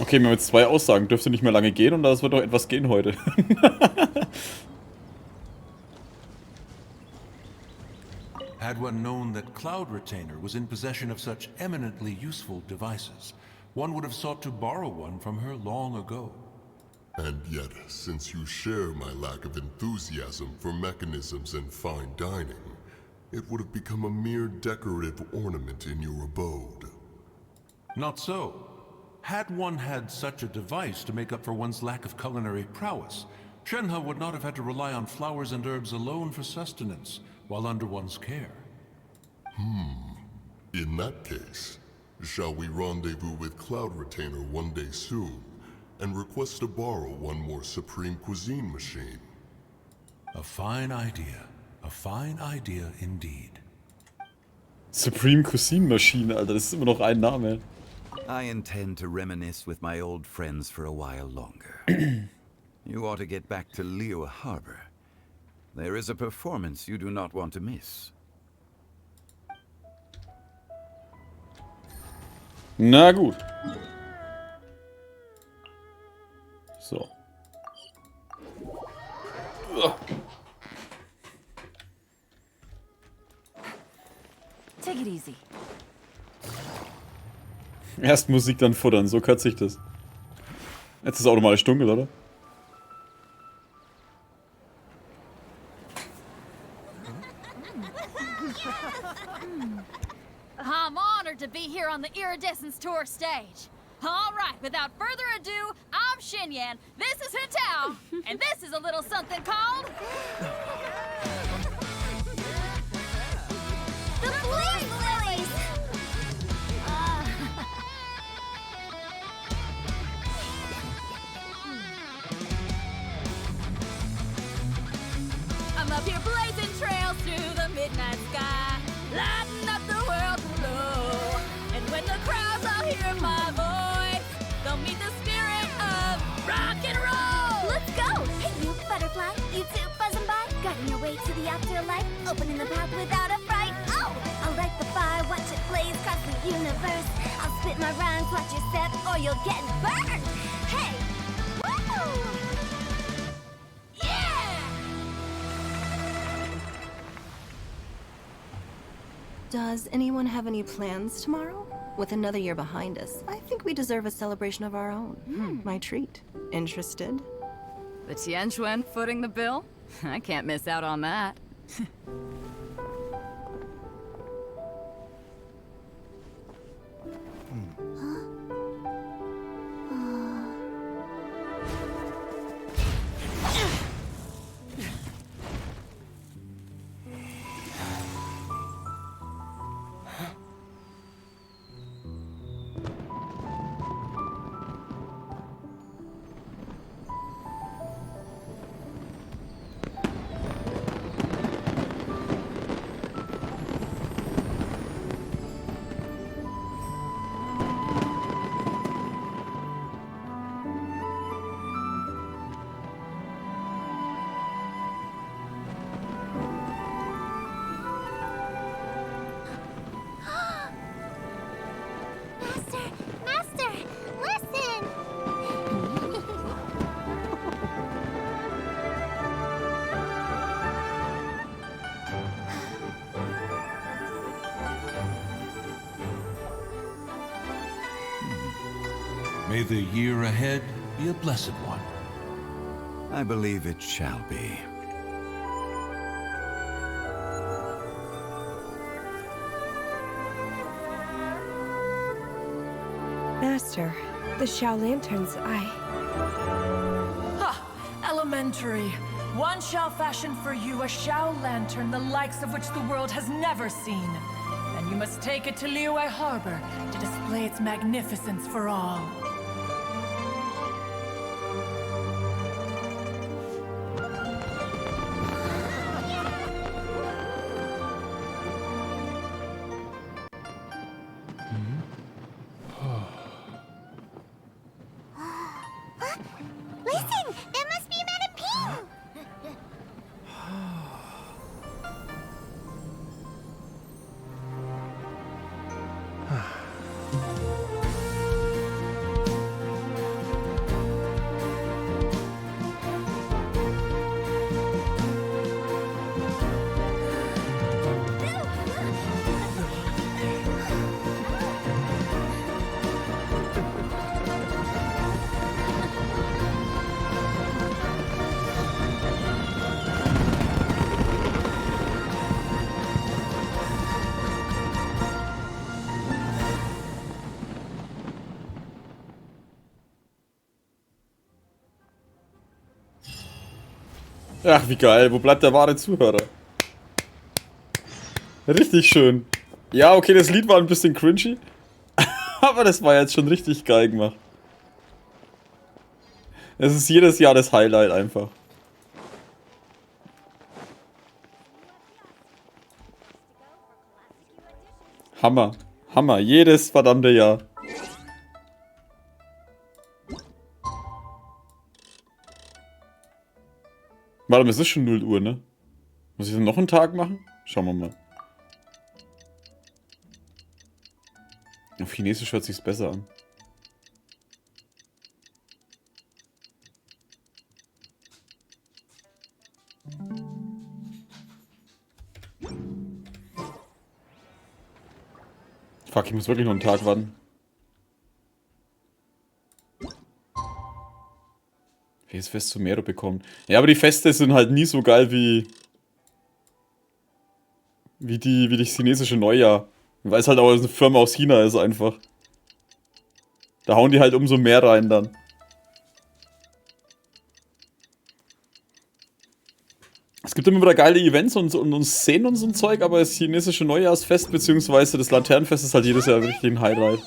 Okay, wir haben jetzt 2 Aussagen. Dürfte nicht mehr lange gehen und das wird doch etwas gehen heute. Had one known that Cloud Retainer was in possession of such eminently useful devices, one would have sought to borrow one from her long ago. And yet, since you share my lack of enthusiasm for mechanisms and fine dining, it would have become a mere decorative ornament in your abode. Not so. Had one had such a device to make up for one's lack of culinary prowess, Shenhe would not have had to rely on flowers and herbs alone for sustenance, while under one's care. In that case, shall we rendezvous with Cloud Retainer one day soon, and request to borrow one more Supreme Cuisine machine? A fine idea. A fine idea indeed. Supreme Cuisine Maschine, Alter, das ist immer noch ein Name. I intend to reminisce with my old friends for a while longer. You ought to get back to Liyue Harbor. There is a performance you do not want to miss. Na gut. So. Take it easy. Erst Musik, dann futtern, so kürzt sich das. Jetzt ist automatisch dunkel, oder? I'm honored to be here on the Iridescence Tour stage. All right, without further ado, I'm Xinyan, this is Hetao, and this is a little something called... The Fliege Lilies! I'm up here blazing trails through the midnight sky, lighting up the world below. And when the crowds all hear my voice, they'll meet the spirit of rock and roll. Let's go! Hey, you butterfly, you two buzzing by, guiding your way to the afterlife, opening the path without a fright. Oh, I'll light the fire, watch it blaze across the universe. I'll spit my rhymes, watch your step, or you'll get burned. Hey, woo! Yeah! Does anyone have any plans tomorrow? With another year behind us, I think we deserve a celebration of our own. My treat. Interested? The Tianquan footing the bill? I can't miss out on that. Master, listen! May the year ahead be a blessed one. I believe it shall be. Master, the Xiao Lanterns, Elementary. One shall fashion for you a Xiao Lantern, the likes of which the world has never seen. And you must take it to Liyue Harbor to display its magnificence for all. Listen! That must be Madame Ping! Ach, wie geil. Wo bleibt der wahre Zuhörer? Richtig schön. Ja, okay, das Lied war ein bisschen cringy. Aber das war jetzt schon richtig geil gemacht. Es ist jedes Jahr das Highlight einfach. Hammer. Hammer. Jedes verdammte Jahr. Warte mal, es ist schon 0 Uhr, ne? Muss ich dann noch einen Tag machen? Schauen wir mal. Auf Chinesisch hört sich's besser an. Fuck, ich muss wirklich noch einen Tag warten. Welches Fest zu mehr bekommen? Ja, aber die Feste sind halt nie so geil wie das chinesische Neujahr. Weil es halt auch eine Firma aus China ist einfach. Da hauen die halt umso mehr rein dann. Es gibt immer wieder geile Events und Szenen und so ein Zeug, aber das chinesische Neujahrsfest bzw. das Laternenfest ist halt jedes Jahr wirklich ein Highlight.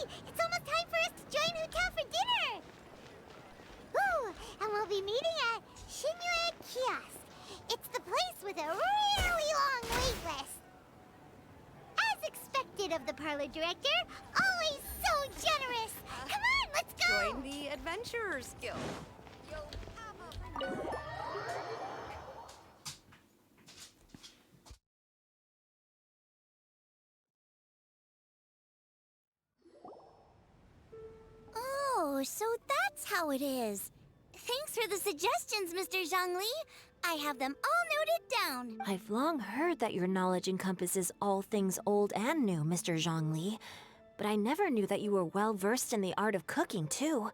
Oh, so that's how it is. Thanks for the suggestions, Mr. Zhongli. I have them all noted down. I've long heard that your knowledge encompasses all things old and new, Mr. Zhongli. But I never knew that you were well versed in the art of cooking, too.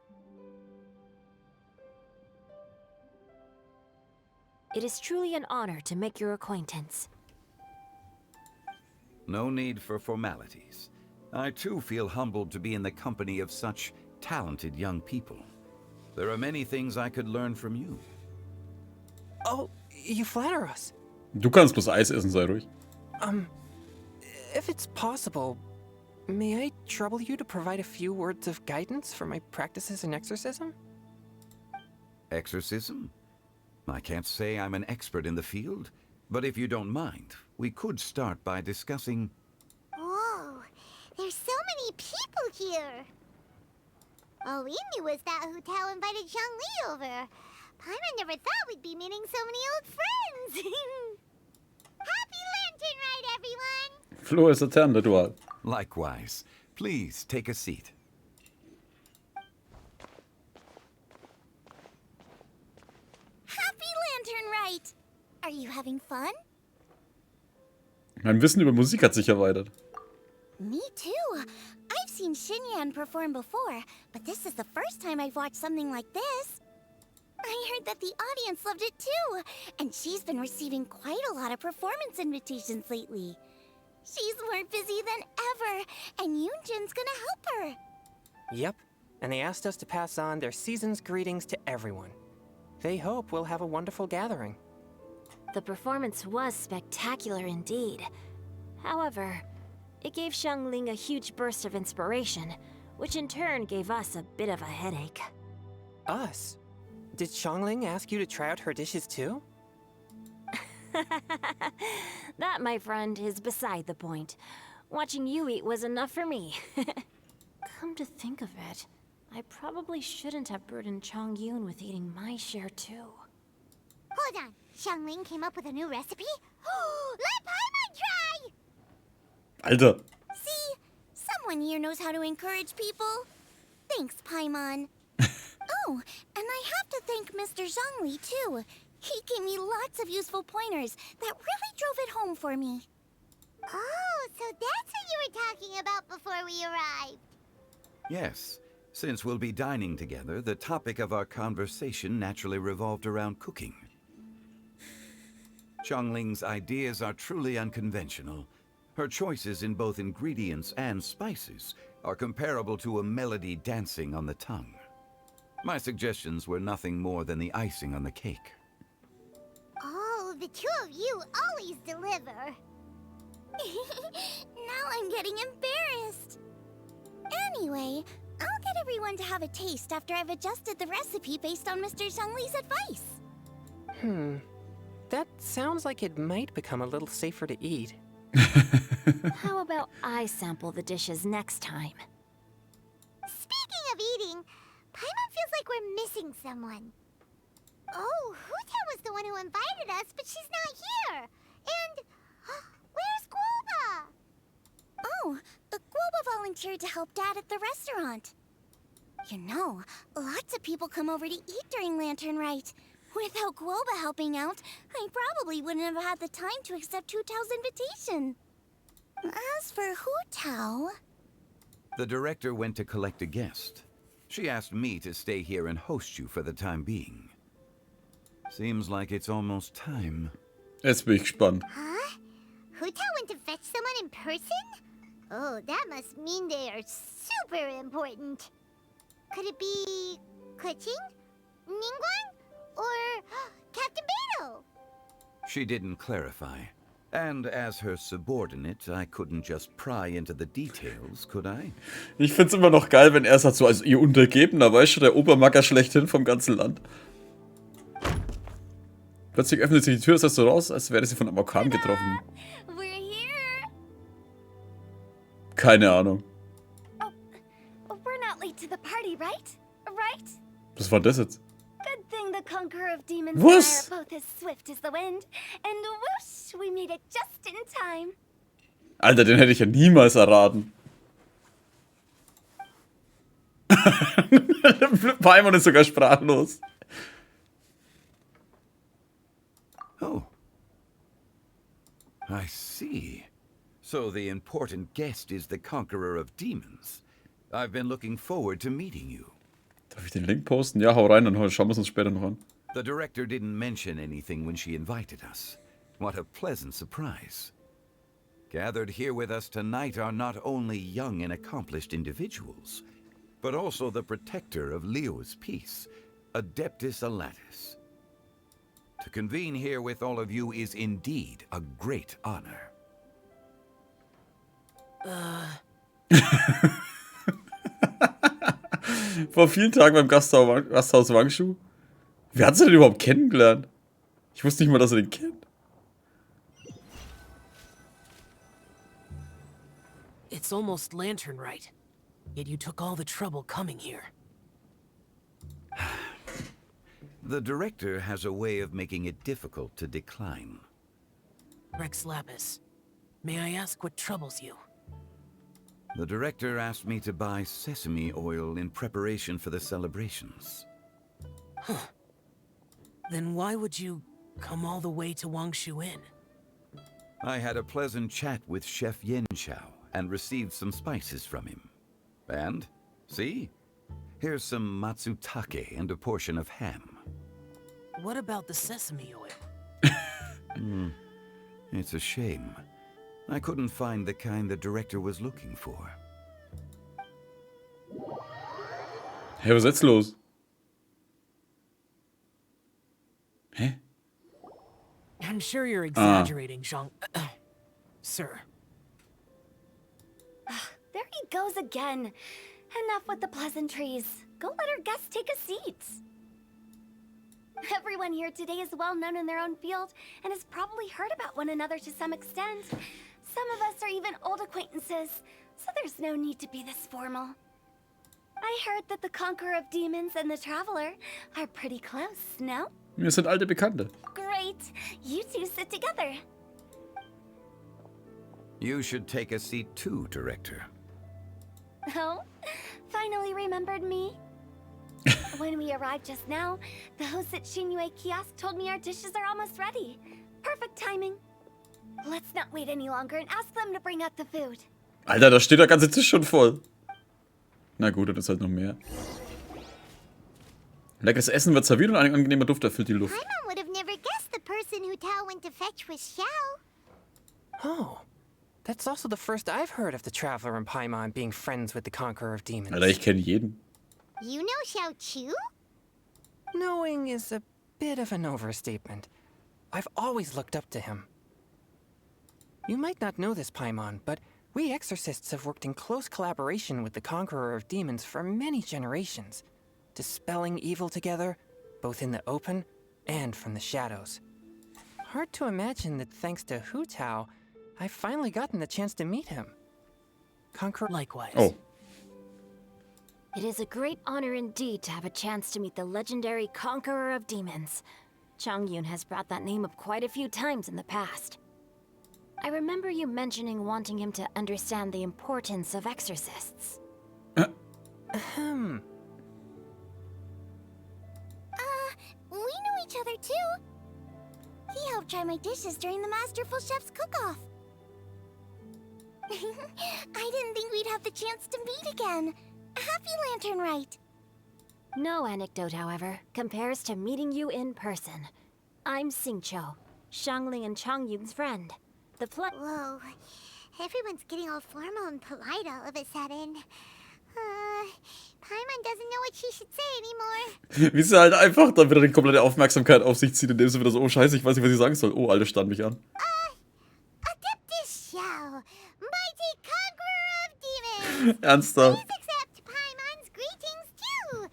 It is truly an honor to make your acquaintance. No need for formalities. I too feel humbled to be in the company of such talented young people. There are many things I could learn from you. Oh, you flatter us. Du kannst bloß Eis essen, sei ruhig. If it's possible, may I trouble you to provide a few words of guidance for my practices in exorcism? Exorcism? I can't say I'm an expert in the field, but if you don't mind, we could start by discussing... Whoa, there's so many people here. All we knew was that Hu Tao invited Zhongli over. Paimon never thought we'd be meeting so many old friends. Happy Lantern Ride, everyone! Flo ist Laternenritual. Likewise. Please, take a seat. Happy Lantern Ride! Are you having fun? Mein Wissen über Musik hat sich erweitert. Me too. I've seen Xinyan perform before, but this is the first time I've watched something like this. I heard that the audience loved it too, and she's been receiving quite a lot of performance invitations lately. She's more busy than ever, and Yoonjin's gonna help her. Yep, and they asked us to pass on their season's greetings to everyone. They hope we'll have a wonderful gathering. The performance was spectacular indeed. However, it gave Xiangling a huge burst of inspiration, which in turn gave us a bit of a headache. Us? Did Xiangling ask you to try out her dishes too? That, my friend, is beside the point. Watching you eat was enough for me. Come to think of it, I probably shouldn't have burdened Chongyun with eating my share too. Hold on, Xiangling came up with a new recipe? Let Paimon try! Alter. See? Someone here knows how to encourage people. Thanks, Paimon. Oh, and I have to thank Mr. Zhongli, too. He gave me lots of useful pointers that really drove it home for me. Oh, so that's what you were talking about before we arrived. Yes. Since we'll be dining together, the topic of our conversation naturally revolved around cooking. Xiangling's ideas are truly unconventional. Her choices in both ingredients and spices are comparable to a melody dancing on the tongue. My suggestions were nothing more than the icing on the cake. Oh, The two of you always deliver. Now I'm getting embarrassed. Anyway, I'll get everyone to have a taste after I've adjusted the recipe based on Mr. Zhongli's advice. That sounds like it might become a little safer to eat. How about I sample the dishes next time? Speaking of eating, Paimon feels like we're missing someone. Oh, Huta was the one who invited us, but she's not here. And where's Guoba? Oh, Guoba volunteered to help Dad at the restaurant. You know, lots of people come over to eat during Lantern Rite. Without Guoba helping out, I probably wouldn't have had the time to accept Hu Tao's invitation. As for Hu Tao... The director went to collect a guest. She asked me to stay here and host you for the time being. Seems like it's almost time. Jetzt bin ich gespannt. Huh? Hu Tao went to fetch someone in person? Oh, that must mean they are super important. Could it be... Keqing? Ningguang? Or Captain Beto? She didn't clarify. And as her subordinate, I couldn't just pry into the details, could I? Ich find's immer noch geil, wenn er sagt so, also ihr Untergebener, weißt du, der Obermacker schlechthin vom ganzen Land. Plötzlich öffnet sich die Tür des Restaurants, als wäre sie von einem Orkan getroffen. We're here. Keine Ahnung. Oh, we're not late to the party, right? Right? Was war das jetzt? Good thing the Conqueror of Demons Was? and I are both as swift as the wind. And whoosh, we made it just in time. Alter, den hätte ich ja niemals erraten. Paimon ist sogar sprachlos. Oh. I see. So the important guest is the Conqueror of Demons. I've been looking forward to meeting you. Darf ich den Link posten? Ja, hau rein, dann schauen wir es uns später noch an. The director didn't mention anything when she invited us. What a pleasant surprise. Gathered here with us tonight are not only young and accomplished individuals, but also the protector of Leo's peace, Adeptus Alatus. To convene here with all of you is indeed a great honor. Vor vielen Tagen beim Gasthaus Wangshu. Wer hat sie denn überhaupt kennengelernt? Ich wusste nicht mal, dass er den kennt. It's almost Lantern Rite, yet you took all the trouble coming here. The director has a way of making it difficult to decline. Rex Lapis, may I ask what troubles you? The director asked me to buy sesame oil in preparation for the celebrations. Huh. Then why would you come all the way to Wangshu Inn? I had a pleasant chat with Chef Yen Chao and received some spices from him. And, see? Here's some matsutake and a portion of ham. What about the sesame oil? It's a shame. I couldn't find the kind the director was looking for. Hä, was ist jetzt los? Hä? I'm sure you're exaggerating, Zhang... Sir. There he goes again. Enough with the pleasantries. Go let our guests take a seat. Everyone here today is well known in their own field and has probably heard about one another to some extent. Some of us are even old acquaintances, so there's no need to be this formal. I heard that the Conqueror of Demons and the Traveler are pretty close, no? Wir sind alte Bekannte. Great. You two sit together. You should take a seat too, director. Oh? Finally remembered me? When we arrived just now, the host at Xinyue Kiosk told me our dishes are almost ready. Perfect timing. Let's not wait any longer and ask them to bring out the food. Alter, da steht der ganze Tisch schon voll. Na gut, dann ist halt noch mehr. Leckeres Essen wird serviert und ein angenehmer Duft erfüllt die Luft. Paimon would have never guessed the person who Tao went to fetch was Xiao. Oh, that's also the first I've heard of the Traveler and Paimon being friends with the Conqueror of Demons. Alter, ich kenne jeden. You know Xiao Chu? Knowing is a bit of an overstatement. I've always looked up to him. You might not know this, Paimon, but we exorcists have worked in close collaboration with the Conqueror of Demons for many generations, dispelling evil together, both in the open and from the shadows. Hard to imagine that thanks to Hu Tao, I've finally gotten the chance to meet him. Conqueror likewise. Oh. It is a great honor indeed to have a chance to meet the legendary Conqueror of Demons. Chongyun has brought that name up quite a few times in the past. I remember you mentioning wanting him to understand the importance of exorcists. Ahem. We know each other too. He helped try my dishes during the Masterful Chef's cook-off. I didn't think we'd have the chance to meet again. Happy Lantern Rite. No anecdote, however, compares to meeting you in person. I'm Xingqiu, Xiangling and Chongyun's friend. Whoa. Everyone's getting all formal and polite all of a sudden. Paimon doesn't know what she should say anymore. Wie sie halt einfach dann wieder die komplette Aufmerksamkeit auf sich zieht, indem sie wieder so, oh scheiße, ich weiß nicht, was ich sagen soll. Oh, Alter, stand mich an. Adeptus Shao, mighty conqueror of demons. Ernsthaft. Please accept Paimon's greetings too.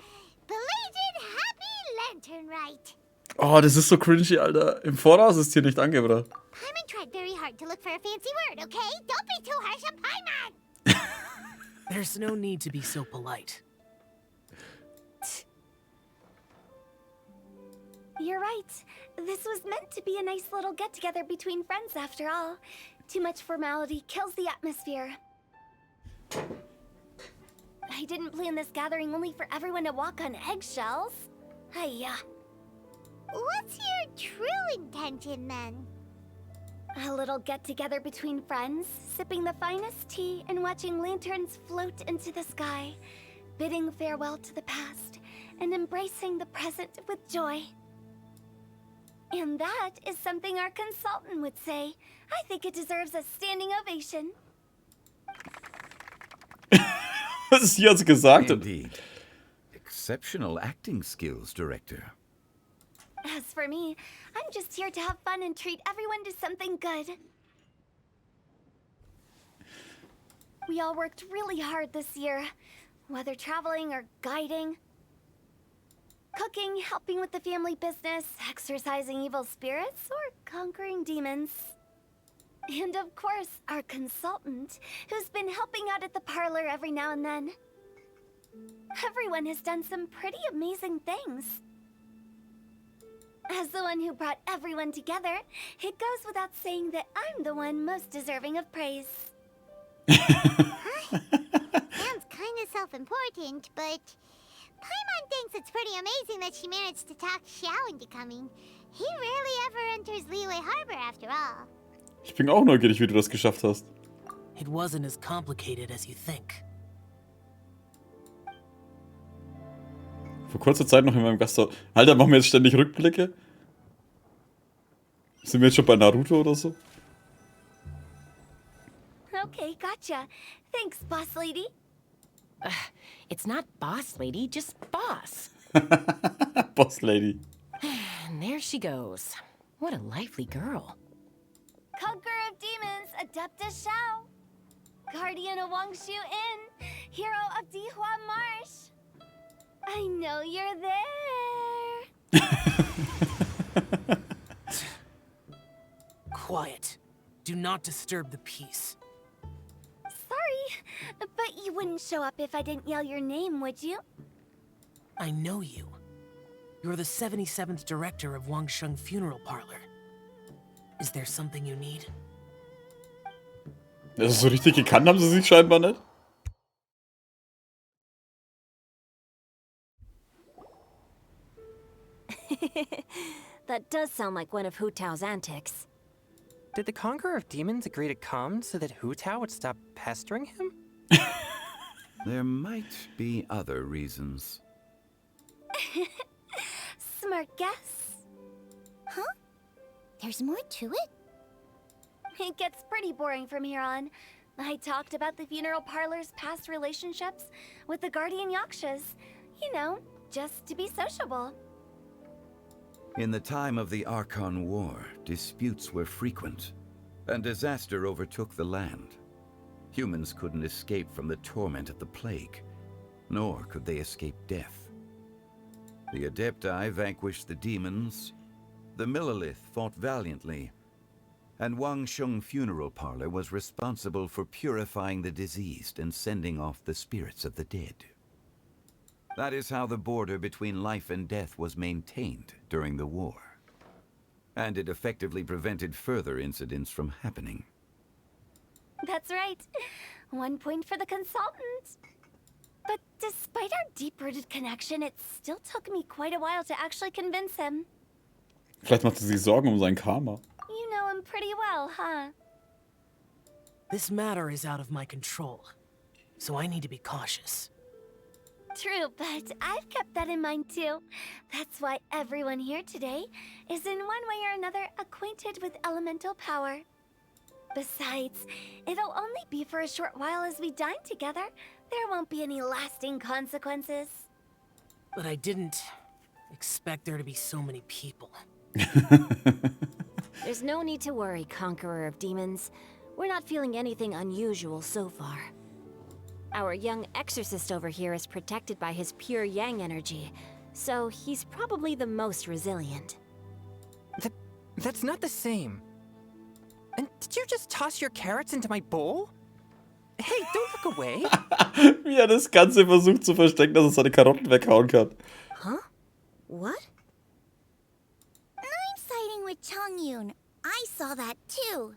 Belated Happy Lantern Rite. Oh, das ist so cringy, Alter. Im Voraus ist hier nicht angebracht. Paimon tried very hard to look for a fancy word, okay? Don't be too harsh on Paimon. There's no need to be so polite. You're right. This was meant to be a nice little get-together between friends after all. Too much formality kills the atmosphere. I didn't plan this gathering only for everyone to walk on eggshells. Hiya. What's your true intention then? A little get-together between friends, sipping the finest tea and watching lanterns float into the sky, bidding farewell to the past and embracing the present with joy. And that is something our consultant would say. I think it deserves a standing ovation. Was sie jetzt gesagt hat. Indeed. Exceptional acting skills, Director. As for me, I'm just here to have fun and treat everyone to something good. We all worked really hard this year, whether traveling or guiding. Cooking, helping with the family business, exorcising evil spirits, or conquering demons. And of course, our consultant, who's been helping out at the parlor every now and then. Everyone has done some pretty amazing things. As the one who brought everyone together, it goes without saying that I'm the one most deserving of praise. Sounds kind of self-important, but Paimon thinks it's pretty amazing that she managed to talk Xiao into coming. He rarely ever enters Liyue Harbor after all. Ich bin auch neugierig, wie du das geschafft hast. It wasn't as complicated as you think. Vor kurzer Zeit noch in meinem Gasthaus. Alter, machen wir jetzt ständig Rückblicke? Sind wir jetzt schon bei Naruto oder so? Okay, gotcha. Thanks, boss lady. It's not boss lady, just boss. Boss lady. And there she goes. What a lively girl. Conqueror of demons, Adeptus Shao. Guardian of Wangshu Inn. Hero of Dihua Marsh. I know you're there. Quiet. Do not disturb the peace. Sorry, but you wouldn't show up if I didn't yell your name, would you? I know you. You're the 77th director of Wangsheng Funeral Parlor. Is there something you need? Also so richtig gekannt haben sie sich scheinbar nicht. That does sound like one of Hu Tao's antics. Did the Conqueror of Demons agree to come so that Hu Tao would stop pestering him? There might be other reasons. Smart guess. Huh? There's more to it? It gets pretty boring from here on. I talked about the funeral parlor's past relationships with the guardian yakshas. You know, just to be sociable. In the time of the Archon War, disputes were frequent, and disaster overtook the land. Humans couldn't escape from the torment of the plague, nor could they escape death. The Adepti vanquished the demons, the Millelith fought valiantly, and Wangsheng Funeral Parlor was responsible for purifying the diseased and sending off the spirits of the dead. That is how the border between life and death was maintained during the war. And it effectively prevented further incidents from happening. That's right. 1 point for the consultant. But despite our deep-rooted connection, it still took me quite a while to actually convince him. Vielleicht macht er sich Sorgen um sein Karma. You know him pretty well, huh? This matter is out of my control, so I need to be cautious. True, but I've kept that in mind too. That's why everyone here today is in one way or another acquainted with elemental power. Besides, it'll only be for a short while as we dine together. There won't be any lasting consequences. But I didn't expect there to be so many people. There's no need to worry, Conqueror of Demons. We're not feeling anything unusual so far. Our young exorcist over here is protected by his pure yang energy, so he's probably the most resilient. That's not the same. And did you just toss your carrots into my bowl? Hey, don't look away. Wie er das Ganze versucht zu verstecken, dass er seine Karotten weghauen kann. Huh? What? I'm siding with Chongyun. I saw that too.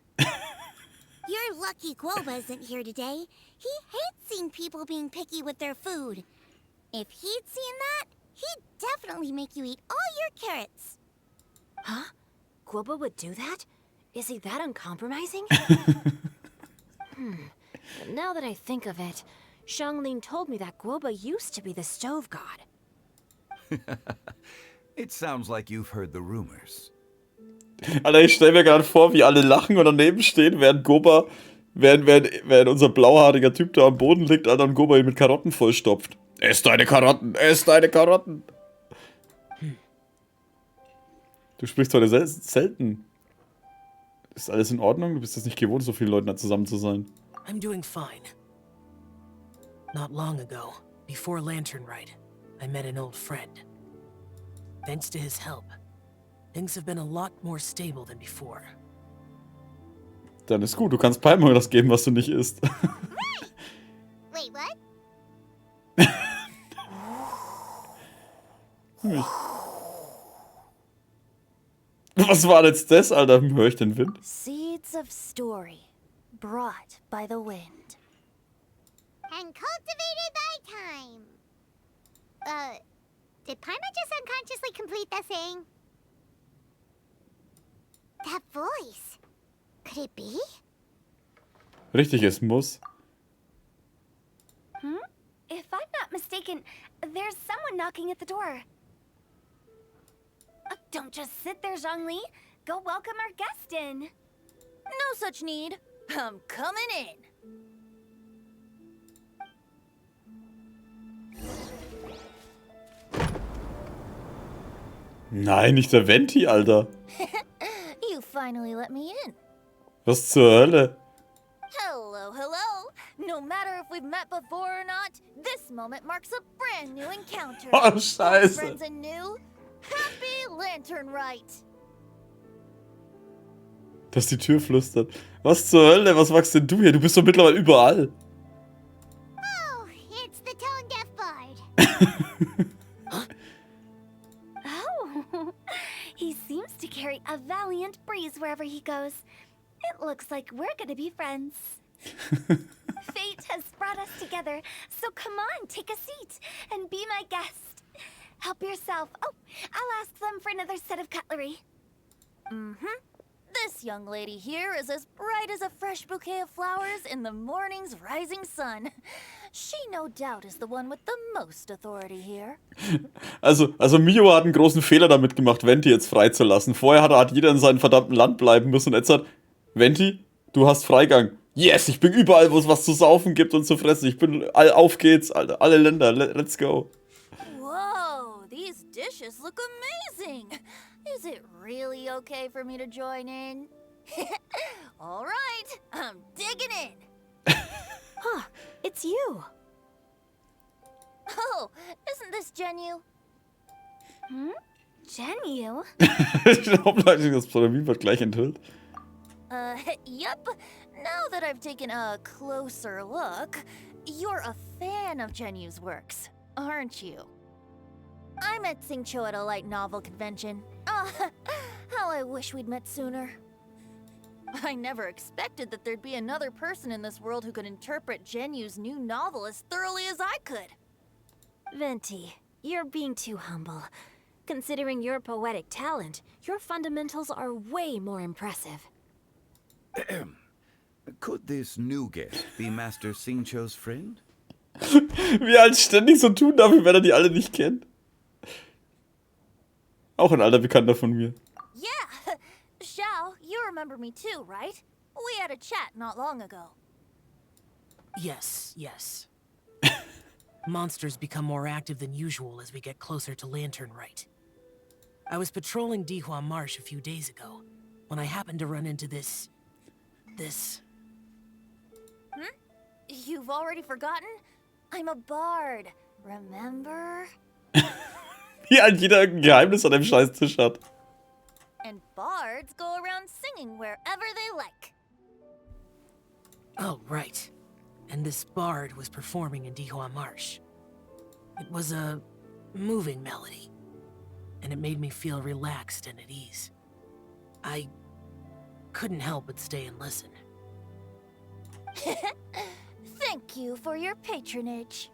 You're lucky Guoba isn't here today. He hates seeing people being picky with their food. If he'd seen that, he'd definitely make you eat all your carrots. Huh? Guoba would do that? Is he that uncompromising? But now that I think of it, Xianglin told me that Guoba used to be the stove god. It sounds like you've heard the rumors. Alter, ich stelle mir gerade vor, wie alle lachen und daneben stehen, während Goba, während unser blauhaariger Typ da am Boden liegt, Alter, und Goba ihn mit Karotten vollstopft. Ess deine Karotten, ess deine Karotten. Du sprichst heute selten. Ist alles in Ordnung? Du bist es nicht gewohnt, so vielen Leuten da zusammen zu sein. I'm doing fine. Not long ago, before Lantern Rite, I met an old friend. Thanks to his help, things have been a lot more stable than before. Dann ist gut, du kannst Palmöl das geben, was du nicht isst. Wait, what? Was war jetzt das, Alter? Hör ich den Wind? Seeds of story, brought by the wind. And cultivated by time. Did Paimon just unconsciously complete that saying? That voice. Could it be? Richtig, es muss. If I'm not mistaken, there's someone knocking at the door. Don't just sit there, Zhongli. Go welcome our guest in. No such need. I'm coming in. Nein, nicht der Venti, Alter. You finally let me in. Was zur Hölle? Hello, hello. No matter if we've met before or not, this moment marks a brand new encounter. Oh, Scheiße. Friends and new. Happy Lantern Rite. Dass die Tür flüstert. Was zur Hölle? Was machst denn du hier? Du bist doch mittlerweile überall. Oh, it's the tone deaf bard. Oh, he seems to carry a valiant breeze wherever he goes. It looks like we're gonna be friends. Fate has brought us together, so come on, take a seat and be my guest. Help yourself. Oh, I'll ask them for another set of cutlery. This young lady here is as bright as a fresh bouquet of flowers in the morning's rising sun. She no doubt is the one with the most authority here. Also Mio hat einen großen Fehler damit gemacht, Venti jetzt freizulassen. Vorher hat jeder in seinem verdammten Land bleiben müssen und jetzt hat Venti, du hast Freigang. Yes, ich bin überall, wo es was zu saufen gibt und zu fressen. Auf geht's, Alter. Alle Länder, let's go. Whoa, these dishes look amazing. Is it really okay for me to join in? All right, I'm digging in. Huh, it's you. Oh, isn't this Genu? Genu? Hauptsächlich das Pseudonym wird gleich enthüllt. Yep. Now that I've taken a closer look, you're a fan of Genu's works, aren't you? I met Xingqiu at a light novel convention. How I wish we'd met sooner. I never expected that there'd be another person in this world who could interpret Genu's new novel as thoroughly as I could. Venti, you're being too humble. Considering your poetic talent, your fundamentals are way more impressive. Could this new guest be Master Xingqiu's friend? Wie er halt ständig so tun darf, wenn er die alle nicht kennt. Auch ein alter Bekannter von mir. Yeah, Xiao, you remember me too, right? We had a chat not long ago. Yes. Monsters become more active than usual as we get closer to Lantern Right. I was patrolling Dihua Marsh a few days ago, when I happened to run into this... You've already forgotten? I'm a bard, remember? Wie halt jeder irgendein Geheimnis an dem Scheißtisch hat. And bards go around singing wherever they like. Oh, right. And this bard was performing in Dihua Marsh. It was a moving melody, and it made me feel relaxed and at ease. I couldn't help but stay and listen. Thank you for your patronage.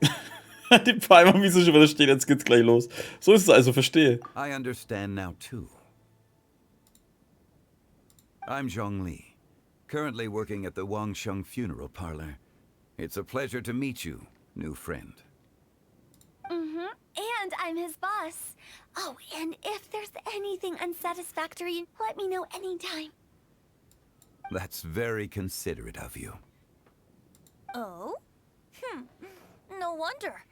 Die Palmer, wie sie schon wieder steht, jetzt geht's gleich los. So ist es also, verstehe. I understand now too. I'm Zhongli, currently working at the Wangsheng Funeral Parlor. It's a pleasure to meet you, new friend. And I'm his boss. Oh, and if there's anything unsatisfactory, let me know anytime. That's very considerate of you. Oh? No wonder.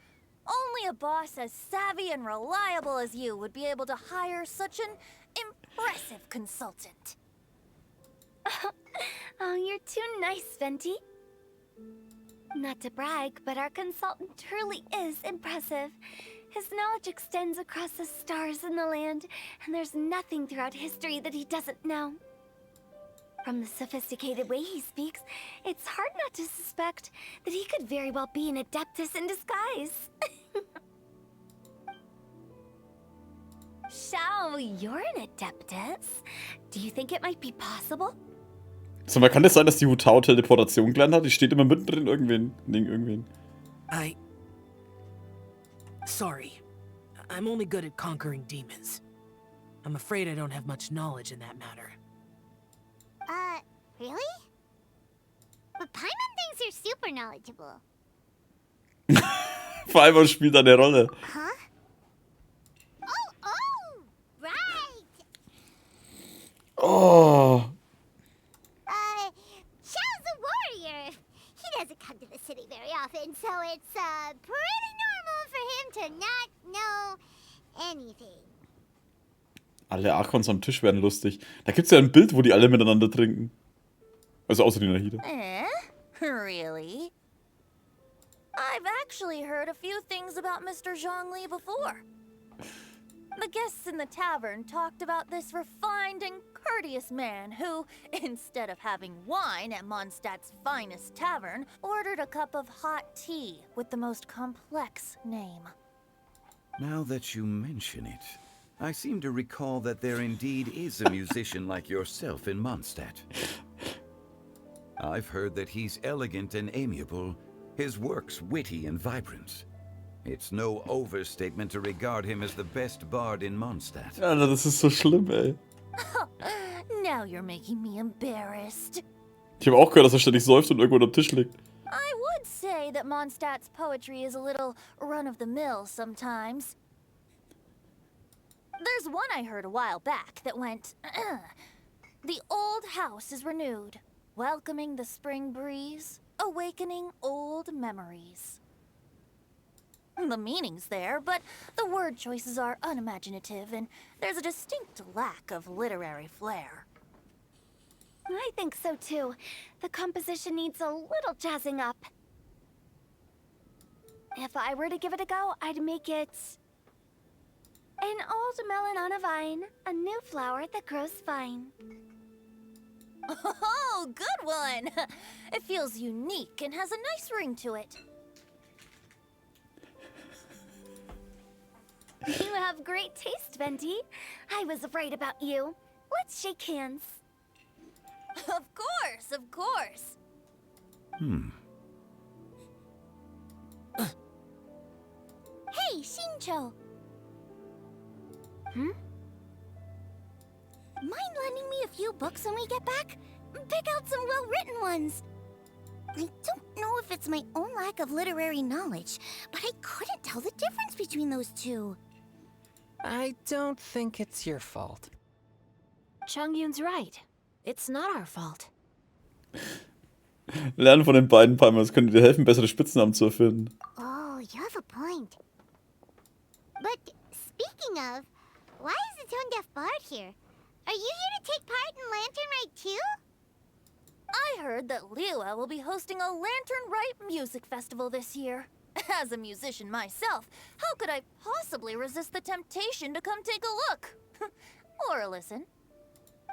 Only a boss as savvy and reliable as you would be able to hire such an impressive consultant. Oh, you're too nice, Venti. Not to brag, but our consultant truly is impressive. His knowledge extends across the stars and the land, and there's nothing throughout history that he doesn't know. From the sophisticated way he speaks, it's hard not to suspect that he could very well be an adeptus in disguise. Xiao, you're an adeptus. Do you think it might be possible? So, man kann das sein, dass die Hutao Teleportation gelernt hat? Die steht immer mittendrin irgendwen. Sorry. I'm only good at conquering demons. I'm afraid I don't have much knowledge in that matter. Really? But Paimon thinks you're super knowledgeable. Vor allem, man spielt eine Rolle. Huh? Oh, right! Oh. Xiao's a warrior. He doesn't come to the city very often, so it's, pretty normal for him to not know anything. Alle Archons am Tisch werden lustig. Da gibt's ja ein Bild, wo die alle miteinander trinken. Also außer die Nahida. Really? I've actually heard a few things about Mr. Zhongli before. The guests in the tavern talked about this refined and courteous man who, instead of having wine at Mondstadt's finest tavern, ordered a cup of hot tea with the most complex name. Now that you mention it, I seem to recall that there indeed is a musician like yourself in Mondstadt. I've heard that he's elegant and amiable, his works witty and vibrant. It's no overstatement to regard him as the best bard in Mondstadt. Alter, das ist so schlimm, ey. Now you're making me embarrassed. Ich habe auch gehört, dass er ständig säuft und irgendwo am Tisch liegt. I would say that Mondstadt's poetry is a little run-of-the-mill sometimes. There's one I heard a while back that went, "The old house is renewed, welcoming the spring breeze, awakening old memories." The meaning's there, but the word choices are unimaginative, and there's a distinct lack of literary flair. I think so too. The composition needs a little jazzing up. If I were to give it a go, I'd make it... An old melon on a vine, a new flower that grows fine. Oh, good one! It feels unique and has a nice ring to it. You have great taste, Venti. I was right about you. Let's shake hands. Of course, of course. Hey, Shincho! Mind lending me a few books when we get back? Pick out some well-written ones. I don't know if it's my own lack of literary knowledge, but I couldn't tell the difference between those two. I don't think it's your fault. Chongyun's right. It's not our fault. Lernen von den beiden Palmen, das könnte dir helfen, bessere Spitznamen zu erfinden. Oh, you have a point. But speaking of, why is the tone deaf bard here? Are you here to take part in Lantern Rite too? I heard that Liyue will be hosting a Lantern Rite music festival this year. As a musician myself, how could I possibly resist the temptation to come take a look? Or listen.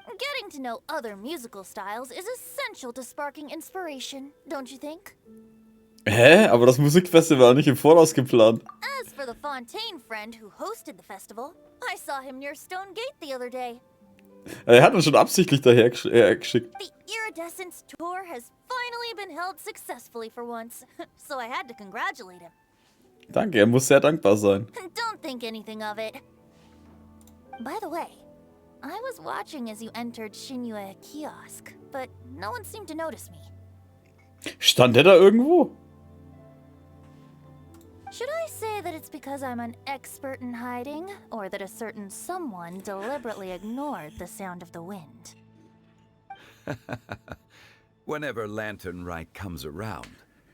Getting to know other musical styles is essential to sparking inspiration, don't you think? Hä? Aber das Musikfestival war nicht im Voraus geplant. As for the Fontaine friend who hosted the festival, I saw him near Stone Gate the other day. Er hat uns schon absichtlich daher geschickt. The Iridescence tour has finally been held successfully for once, so I had to congratulate him. Danke, er muss sehr dankbar sein. Don't think anything of it. By the way, I was watching as you entered Xinyue kiosk, but no one seemed to notice me. Stand er da irgendwo? Should I say that it's because I'm an expert in hiding, or that a certain someone deliberately ignored the sound of the wind? Whenever Lantern Rite comes around,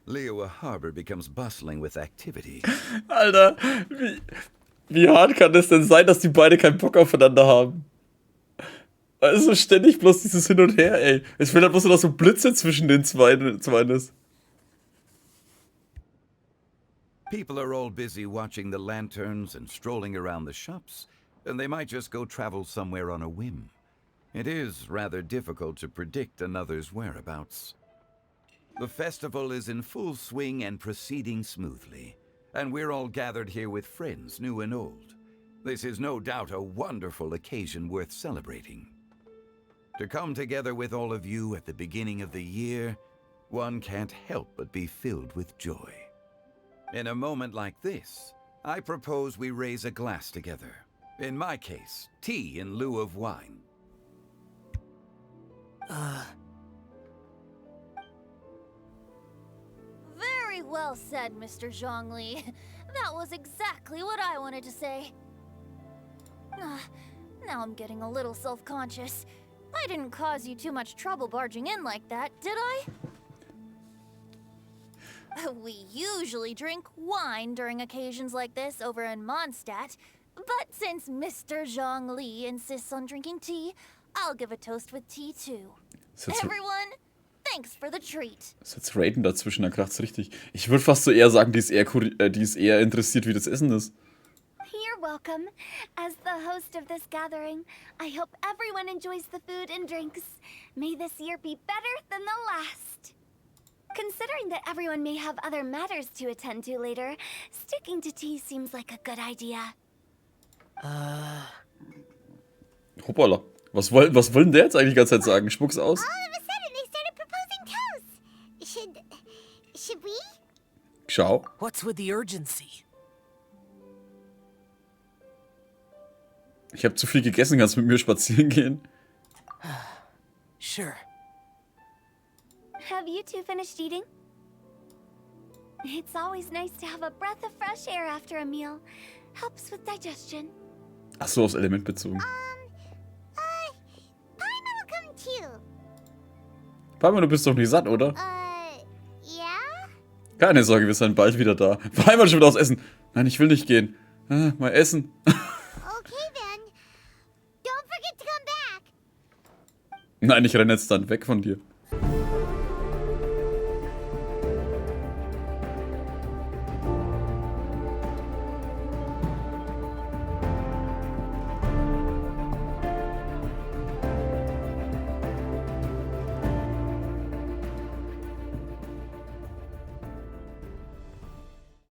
Liyue Harbor becomes bustling with activity. Alter, wie hart kann es denn sein, dass die beide keinen Bock aufeinander haben? Also ständig bloß dieses Hin und Her, ey. Ich will halt bloß, dass so Blitze zwischen den zweien ist. People are all busy watching the lanterns and strolling around the shops, and they might just go travel somewhere on a whim. It is rather difficult to predict another's whereabouts. The festival is in full swing and proceeding smoothly, and we're all gathered here with friends, new and old. This is no doubt a wonderful occasion worth celebrating. To come together with all of you at the beginning of the year, one can't help but be filled with joy. In a moment like this, I propose we raise a glass together. In my case, tea in lieu of wine. Very well said, Mr. Zhongli. That was exactly what I wanted to say. Now I'm getting a little self-conscious. I didn't cause you too much trouble barging in like that, did I? We usually drink wine during occasions like this over in Mondstadt, but since Mr. Zhongli insists on drinking tea, I'll give a toast with tea too. Everyone, thanks for the treat. Das ist jetzt Raiden dazwischen, da kracht's richtig. Ich würde fast so eher sagen, die ist eher interessiert, wie das Essen ist. You're welcome. As the host of this gathering, I hope everyone enjoys the food and drinks. May this year be better than the last. Considering that everyone may have other matters to attend to later, sticking to tea seems like a good idea. Hoppala. Was wollen der jetzt eigentlich die ganze Zeit sagen? Spuck's aus. All of a sudden they started proposing toasts. Should we? Ciao. What's with the urgency? Ich habe zu viel gegessen, kannst mit mir spazieren gehen? Sure. Have you two finished eating? It's always nice to have a breath of fresh air after a meal. Helps with digestion. Ach so, aufs Element bezogen. Paimon will come too. Paimon, du bist doch nicht satt, oder? Yeah? Keine Sorge, wir sind bald wieder da. Paimon schon wieder aufs Essen. Nein, ich will nicht gehen. Ah, mal essen. Okay then. Don't forget to come back. Nein, ich renne jetzt dann weg von dir.